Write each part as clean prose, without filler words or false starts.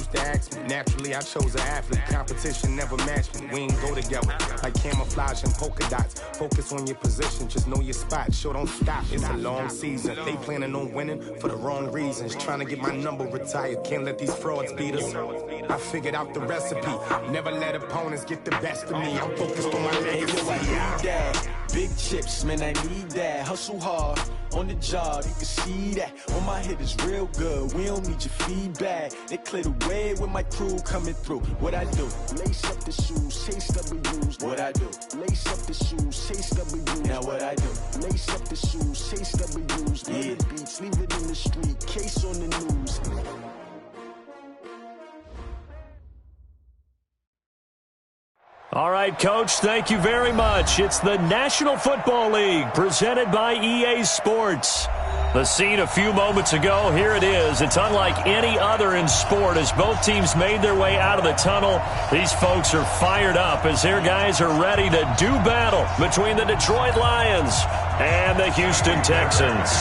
used to ask me. Naturally, I chose an athlete. Competition never matched me. We ain't go together like camouflage and polka dots. Focus on your position, just know your spot. Sure, don't stop. It's a long season. They planning on winning for the wrong reasons. Trying to get my number retired. Can't let these frauds beat us. I figured out the recipe. Never let opponents get the best of me. I'm focused on my legacy. I need that. Big chips, man, I need that. Hustle hard on the job, you can see that. On my hit is real good. We don't need your feedback. They clear the way with my crew coming through. What I do? Lace up the shoes, chase W's. What I do? Lace up the shoes, chase W's. Now what I do? Lace up the shoes, chase W's. Yeah. The beats, leave it in the street. Case on the news. All right, Coach, thank you very much. It's the National Football League presented by EA Sports. The scene a few moments ago, here it is. It's unlike any other in sport as both teams made their way out of the tunnel. These folks are fired up as their guys are ready to do battle between the Detroit Lions and the Houston Texans.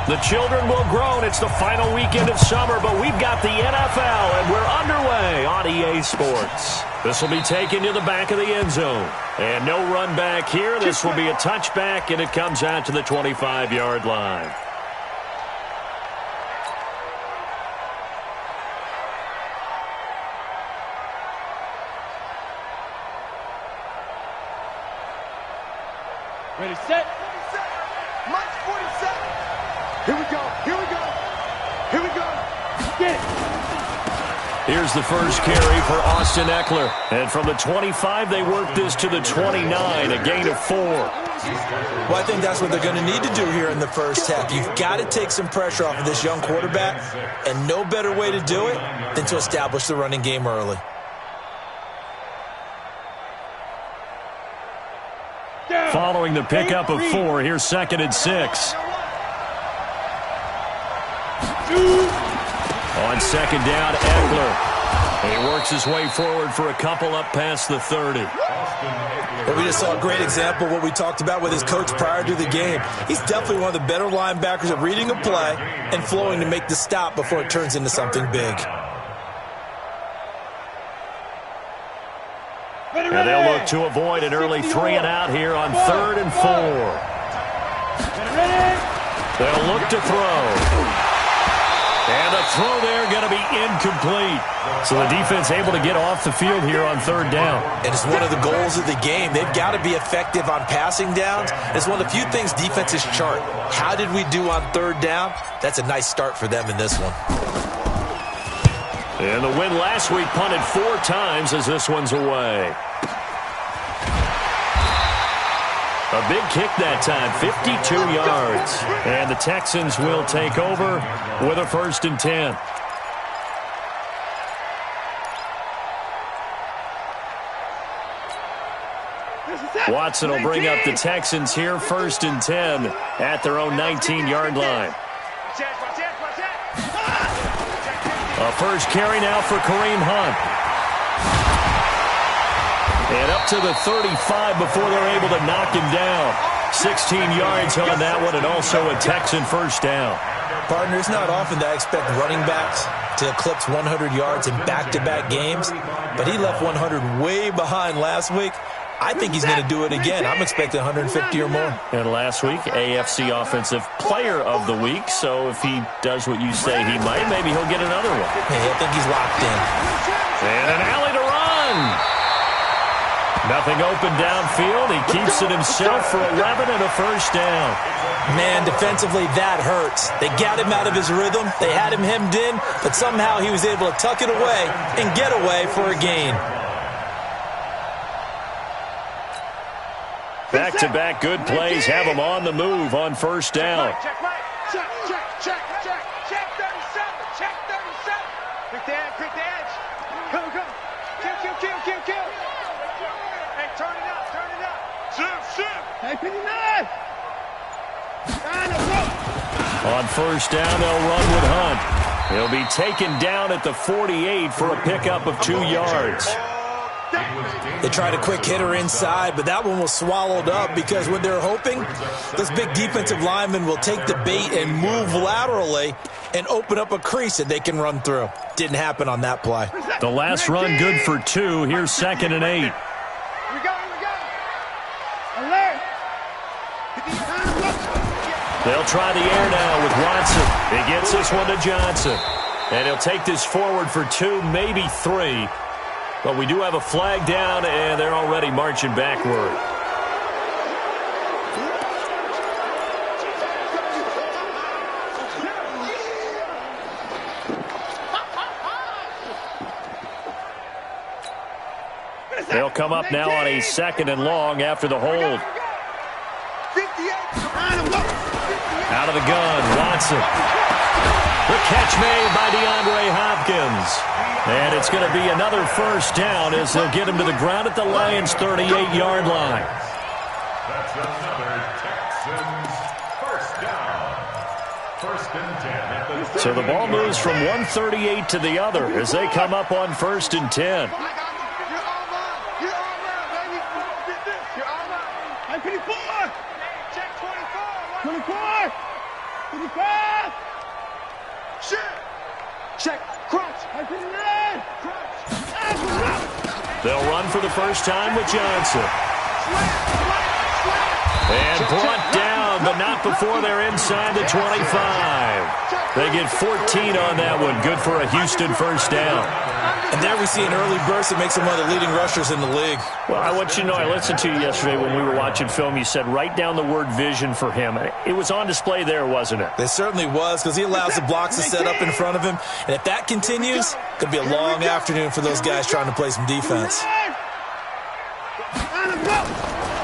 The children will groan. It's the final weekend of summer, but we've got the NFL, and we're underway on EA Sports. This will be taken to the back of the end zone. And no run back here. This will be a touchback, and it comes out to the 25-yard line. Ready, set. March 47. Here we go. Here we go. Here we go. Get it. Here's the first carry for Austin Eckler. And from the 25, they work this to the 29, a gain of 4. Well, I think that's what they're going to need to do here in the first half. You've got to take some pressure off of this young quarterback, and no better way to do it than to establish the running game early. Following the pickup of 4, here's 2nd and 6. On 2nd down, Eckler. He works his way forward for a couple up past the 30. Well, we just saw a great example of what we talked about with his coach prior to the game. He's definitely one of the better linebackers at reading a play and flowing to make the stop before it turns into something big. And they'll look to avoid an early 3 and out here on 3rd and 4. They'll look to throw. And the throw there going to be incomplete. So the defense able to get off the field here on 3rd down. And it's one of the goals of the game. They've got to be effective on passing downs. It's one of the few things defenses chart. How did we do on 3rd down? That's a nice start for them in this one. And the win last week punted 4 times as this one's away. A big kick that time, 52 yards. And the Texans will take over with a 1st and 10. Watson will bring up the Texans here, 1st and 10 at their own 19-yard line. A first carry now for Kareem Hunt. And up to the 35 before they're able to knock him down. 16 yards on that one, and also a Texan 1st down. Partner, it's not often that I expect running backs to eclipse 100 yards in back-to-back games, but he left 100 way behind last week. I think he's going to do it again. I'm expecting 150 or more. And last week, AFC Offensive Player of the Week. So if he does what you say he might, maybe he'll get another one. Hey, I think he's locked in. And an alley to run. Nothing open downfield. He keeps it himself for 11 and a 1st down. Man, defensively, that hurts. They got him out of his rhythm. They had him hemmed in, but somehow he was able to tuck it away and get away for a gain. Back-to-back good plays have him on the move on 1st down. Check 37. Check 37. Quick the edge. Come. Kill. Hey, turn it up. Shoot. Hey, 59. On 1st down, they'll run with Hunt. He'll be taken down at the 48 for a pickup of 2 yards. They tried a quick hitter inside, but that one was swallowed up because what they're hoping, this big defensive lineman will take the bait and move laterally and open up a crease that they can run through. Didn't happen on that play. The last run good for 2. Here's 2nd and 8. Here we go. Alert. They'll try the air now with Watson. He gets this one to Johnson. And he'll take this forward for 2, maybe 3. But we do have a flag down, and they're already marching backward. They'll come up now on a 2nd and long after the hold. Out of the gun, Watson. The catch made by DeAndre Hopkins. And it's going to be another first down as they'll get him to the ground at the Lions' 38-yard line. That's another Texans first down. 1st and 10. So the ball moves from 138 to the other as they come up on 1st and 10. Check. Crunch. They'll run for the first time with Johnson. And brought down, but not before they're inside the 25. They get 14 on that one. Good for a Houston first down. And there we see an early burst that makes him one of the leading rushers in the league. Well, I want you to know, I listened to you yesterday when we were watching film. You said write down the word vision for him. It was on display there, wasn't it? It certainly was, because he allows the blocks to set up in front of him. And if that continues, it could be a long afternoon for those guys trying to play some defense.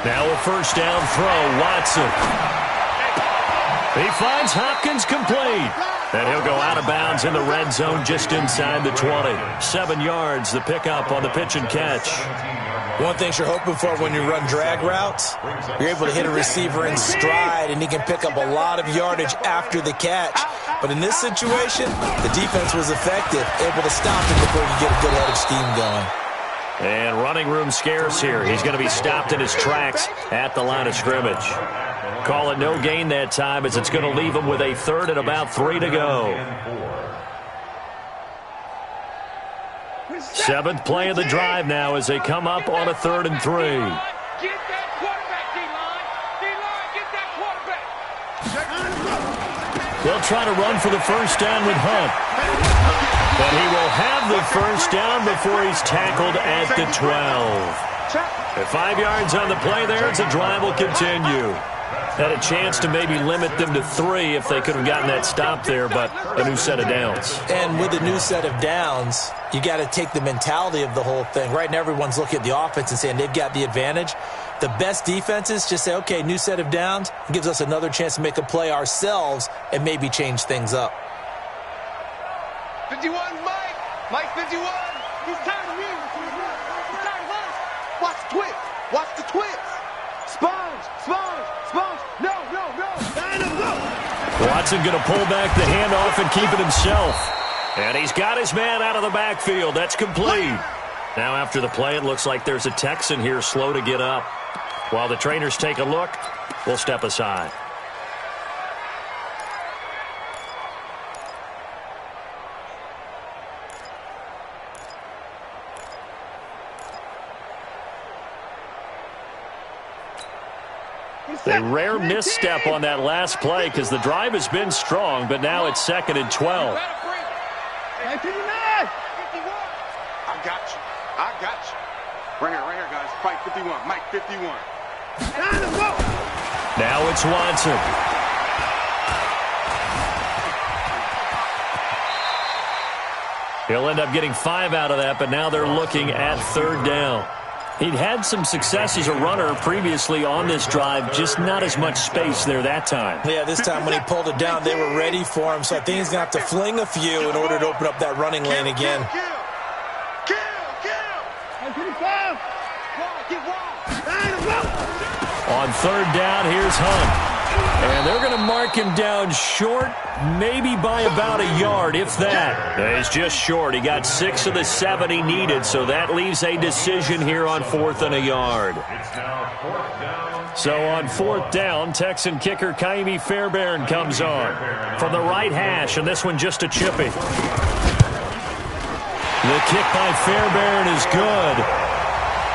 Now a first down throw, Watson. He finds Hopkins complete. And he'll go out of bounds in the red zone just inside the 20. 7 yards, the pickup on the pitch and catch. One thing you're hoping for when you run drag routes, you're able to hit a receiver in stride, and he can pick up a lot of yardage after the catch. But in this situation, the defense was effective, able to stop him before you get a good head of steam going. And running room scarce here. He's going to be stopped in his tracks at the line of scrimmage. Call it no gain that time as it's going to leave him with a 3rd and about 3 to go. 7th play of the drive now as they come up on a 3rd and 3. Get that quarterback, D-line. D-line, get that quarterback. They'll try to run for the first down with Hunt. But he will have the first down before he's tackled at the 12. At 5 yards on the play there, as the drive will continue. Had a chance to maybe limit them to 3 if they could have gotten that stop there, but a new set of downs. And with a new set of downs, you got to take the mentality of the whole thing. Right now, everyone's looking at the offense and saying they've got the advantage. The best defenses just say, okay, new set of downs. It gives us another chance to make a play ourselves and maybe change things up. 51, Mike. Mike 51. He's tired of me. He's tired of us. Watch the twist. Watch the twist. Sponge. No. Watson going to pull back the handoff and keep it himself. And he's got his man out of the backfield. That's complete. Now after the play, it looks like there's a Texan here slow to get up. While the trainers take a look, we'll step aside. A rare misstep on that last play because the drive has been strong, but now it's 2nd and 12. I got you. Right here, guys. Fight 51. Mike 51. Now it's Watson. He'll end up getting 5 out of that, but now they're looking at 3rd down. He'd had some success as a runner previously on this drive, just not as much space there that time. Yeah, this time when he pulled it down, they were ready for him, so I think he's going to have to fling a few in order to open up that running lane again. On 3rd down, here's Hunt. And they're going to mark him down short, maybe by about a yard, if that. He's just short. He got 6 of the 7 he needed, so that leaves a decision here on 4th and a yard. It's now 4th down. So on 4th down, Texan kicker Kaimi Fairbairn comes on from the right hash, and this one just a chippy. The kick by Fairbairn is good.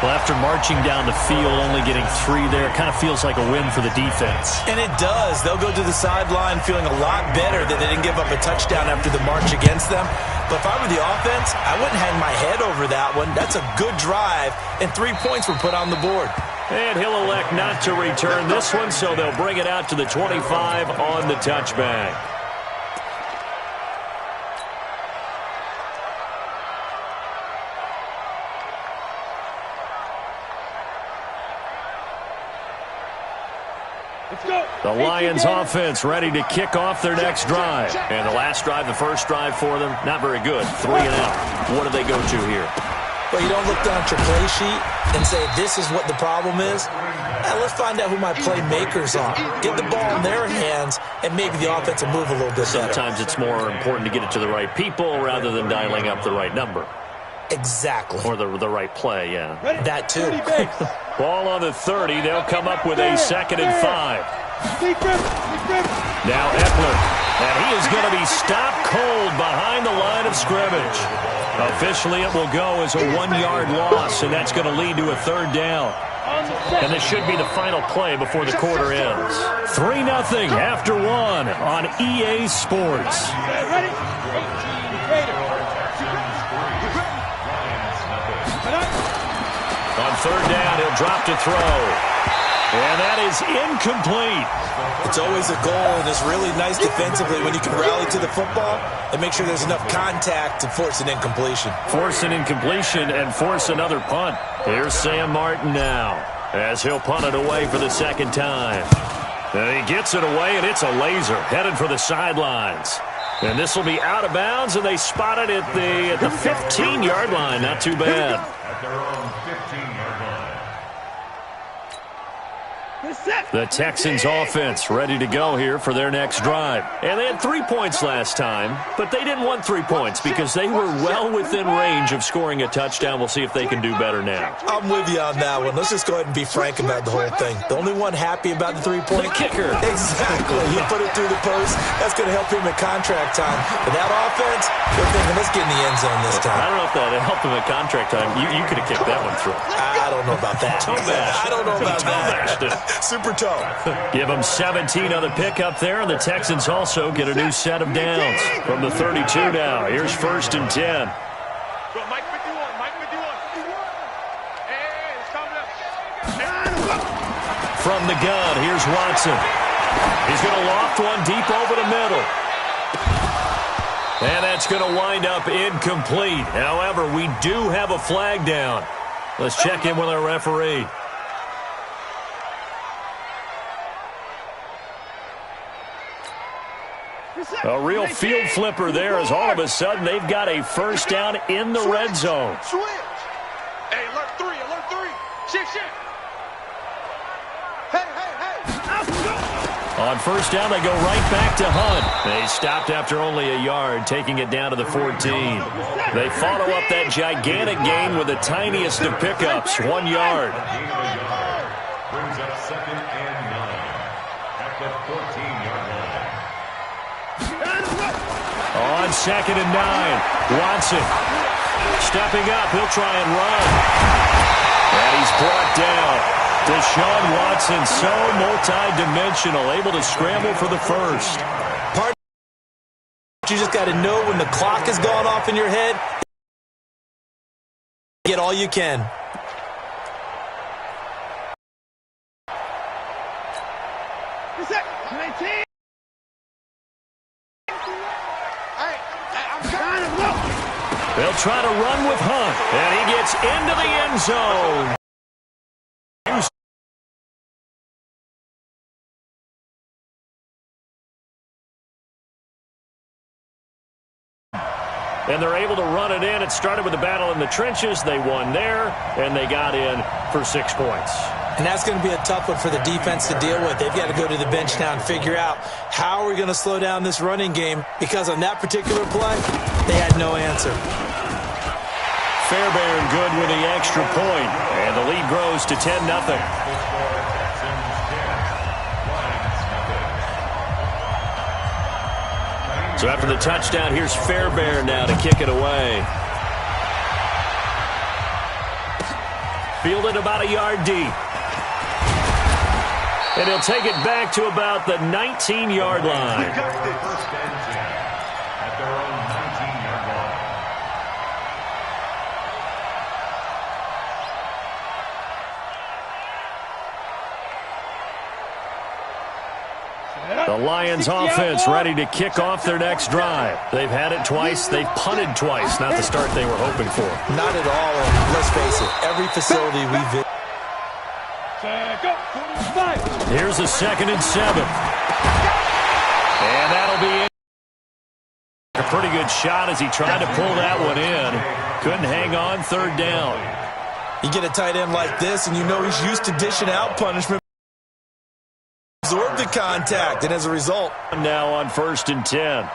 Well, after marching down the field, only getting 3 there, kind of feels like a win for the defense. And it does. They'll go to the sideline feeling a lot better that they didn't give up a touchdown after the march against them. But if I were the offense, I wouldn't hang my head over that one. That's a good drive, and 3 points were put on the board. And he'll elect not to return this one, so they'll bring it out to the 25 on the touchback. The Lions offense ready to kick off their next drive. And the last drive, the first drive for them, not very good. 3 and out. What do they go to here? Well, you don't look down at your play sheet and say, this is what the problem is. Let's find out who my playmakers are. Get the ball in their hands, and maybe the offense will move a little bit better. Sometimes it's more important to get it to the right people rather than dialing up the right number. Exactly. Or the right play, yeah. That too. Ball on the 30. They'll come up with a 2nd and 5. Now Eckler. And he is going to be stopped cold behind the line of scrimmage. Officially, it will go as a 1-yard loss, and that's going to lead to a 3rd down. And this should be the final play before the quarter ends. 3-0 after 1 on EA Sports. On 3rd down, he'll drop to throw. And that is incomplete. It's always a goal, and it's really nice defensively when you can rally to the football and make sure there's enough contact to force an incompletion. Force an incompletion and force another punt. Here's Sam Martin now as he'll punt it away for the 2nd time. And he gets it away, and it's a laser headed for the sidelines. And this will be out of bounds, and they spot it at the 15-yard line. Not too bad. At their own 15-yard line. The Texans offense ready to go here for their next drive. And they had 3 points last time, but they didn't want 3 points because they were well within range of scoring a touchdown. We'll see if they can do better now. I'm with you on that one. Let's just go ahead and be frank about the whole thing. The only one happy about the 3-point kicker. Exactly. He put it through the post. That's going to help him at contract time. But that offense, they're thinking, let's get in the end zone this time. I don't know if that helped him at contract time. You could have kicked that one through. I don't know about that. I don't know about that. Super toe. Give them 17 on the pickup there, and the Texans also get a new set of downs from the 32 now. Here's 1st and 10. From the gun, here's Watson. He's going to loft one deep over the middle. And that's going to wind up incomplete. However, we do have a flag down. Let's check in with our referee. A real field flipper there as all of a sudden they've got a 1st down in the red zone. Switch. Hey, alert 3. Shift. Hey. On 1st down, they go right back to Hunt. They stopped after only a yard, taking it down to the 14. They follow up that gigantic gain with the tiniest of pickups, 1 yard. Brings up 2nd and 9 at the 14-yard line. On 2nd and 9, Watson stepping up. He'll try and run. And he's brought down. Deshaun Watson, so multi-dimensional, able to scramble for the 1st. You just got to know when the clock has gone off in your head. Get all you can. They'll try to run with Hunt, and he gets into the end zone. And they're able to run it in. It started with a battle in the trenches. They won there, and they got in for 6 points. And that's going to be a tough one for the defense to deal with. They've got to go to the bench now and figure out how are we going to slow down this running game, because on that particular play, they had no answer. Fairbairn good with the extra point, and the lead grows to 10-0. So after the touchdown, here's Fairbairn now to kick it away. Fielded about a yard deep. And he'll take it back to about the 19-yard line. First and 10 at their own 19-yard line. The Lions offense ready to kick off their next drive. They've had it twice. They've punted twice. Not the start they were hoping for. Not at all. And let's face it, every facility we visit. Here's a 2nd and 7. And that'll be it. A pretty good shot as he tried to pull that one in. Couldn't hang on, 3rd down. You get a tight end like this, and you know he's used to dishing out punishment. Absorb the contact, and as a result. Now on 1st and 10.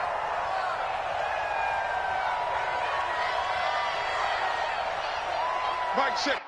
Mike check.